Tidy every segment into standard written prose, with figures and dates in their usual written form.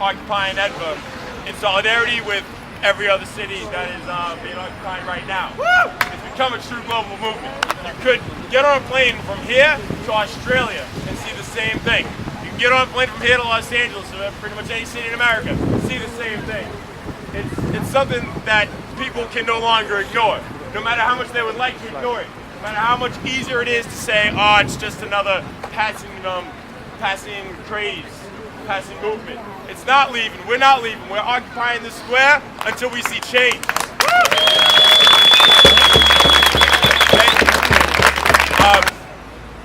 Occupying Edinburgh in solidarity with every other city that is being occupied right now. It's become a true global movement. You could get on a plane from here to Australia and see the same thing. You can get on a plane from here to Los Angeles or pretty much any city in America, see the same thing. It's something that people can no longer ignore, no matter how much they would like to ignore it, no matter how much easier it is to say, oh, it's just another passing craze, passing movement. It's not leaving. We're not leaving. We're occupying the square until we see change.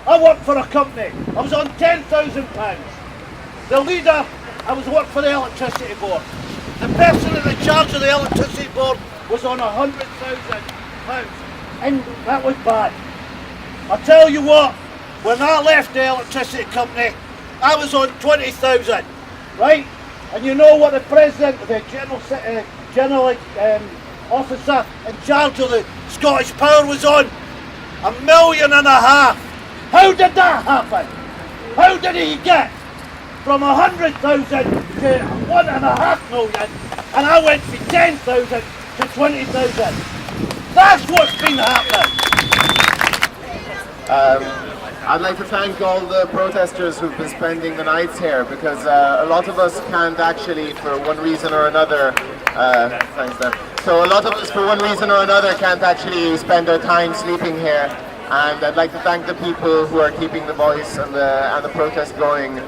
I worked for a company. I was on £10,000. The leader, I was working for the electricity board. The person in charge of the electricity board was on £100,000. And that was bad. I tell you what, when I left the electricity company, I was on 20,000, right? And you know what the president, the general officer in charge of the Scottish Power was on? £1.5 million. How did that happen? How did he get from 100,000 to 1.5 million? And I went from 10,000 to 20,000. That's what's been happening. I'd like to thank all the protesters who've been spending the nights here, because a lot of us can't actually, for one reason or another, thanks Dan. So a lot of us, for one reason or another, can't actually spend our time sleeping here. And I'd like to thank the people who are keeping the voice and the protest going,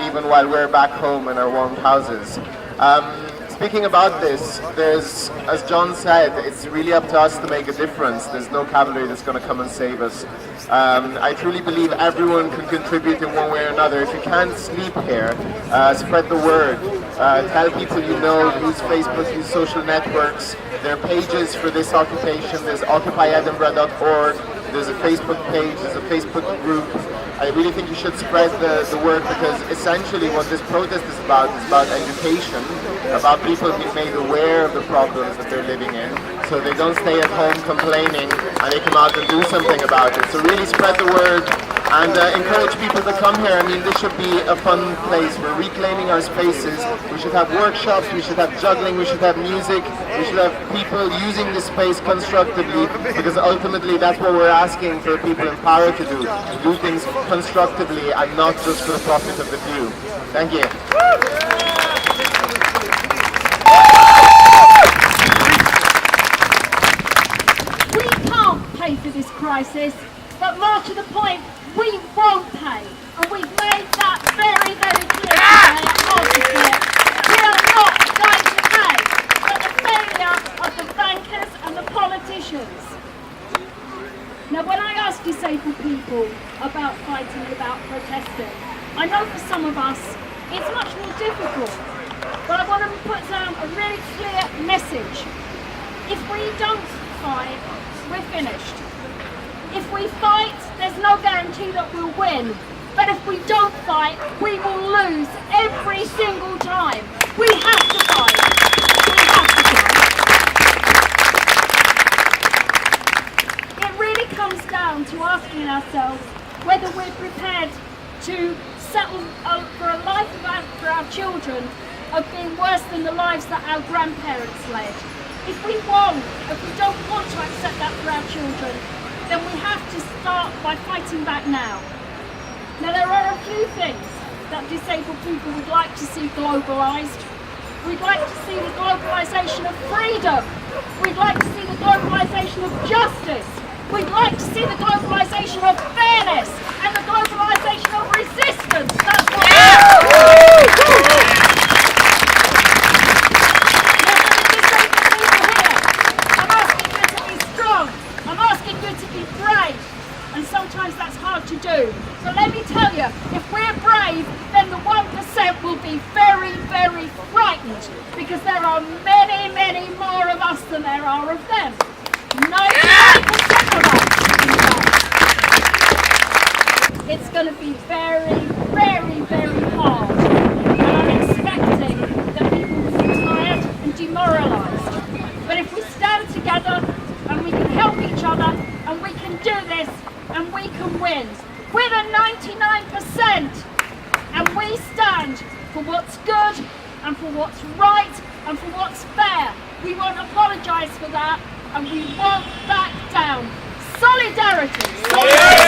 even while we're back home in our warm houses. Speaking about this, there's, as John said, it's really up to us to make a difference. There's no cavalry that's going to come and save us. I truly believe everyone can contribute in one way or another. If you can't sleep here, spread the word. Tell people you know, use Facebook, use social networks. There are pages for this occupation. There's occupyedinburgh.org. There's a Facebook page, there's a Facebook group. I really think you should spread the word, because essentially what this protest is about education, about people being made aware of the problems that they're living in, so they don't stay at home complaining and they come out and do something about it. So really spread the word and encourage people to come here. I mean, this should be a fun place. We're reclaiming our spaces. We should have workshops, we should have juggling, we should have music, we should have people using this space constructively, because ultimately that's what we're asking for people in power to do things constructively and not just for the profit of the few. Thank you. We can't pay for this crisis, but more to the point, we won't pay. And we've made that very, very clear today at Occupy. We are not going to pay for the failure of the bankers and the politicians. Now, when I ask disabled people about fighting, about protesting, I know for some of us it's much more difficult, but I want to put down a really clear message. If we don't fight, we're finished. If we fight, there's no guarantee that we'll win. But if we don't fight, we will lose every single time. We have to fight. We have to fight. It really comes down to asking ourselves whether we're prepared to settle for a life for our children of being worse than the lives that our grandparents led. If we don't want to accept that for our children, then we have to start by fighting back now. Now there are a few things that disabled people would like to see globalised. We'd like to see the globalisation of freedom. We'd like to see the globalisation of justice. We'd like to see the globalisation of fairness and the globalisation of resistance. That's what I'm asking you to be strong. I'm asking you to be brave. And sometimes that's hard to do. But let me tell you, if we're brave, then the 1% will be very, very frightened, because there are many, many more of us than there are of them. 99% of us, in fact. It's going to be very, very, very hard. And I'm expecting that people will be tired and demoralised. But if we stand together and we can help each other and we can do this and we can win. We're the 99%, and we stand for what's good and for what's right and for what's fair. We won't apologise for that, and we won't back down. Solidarity!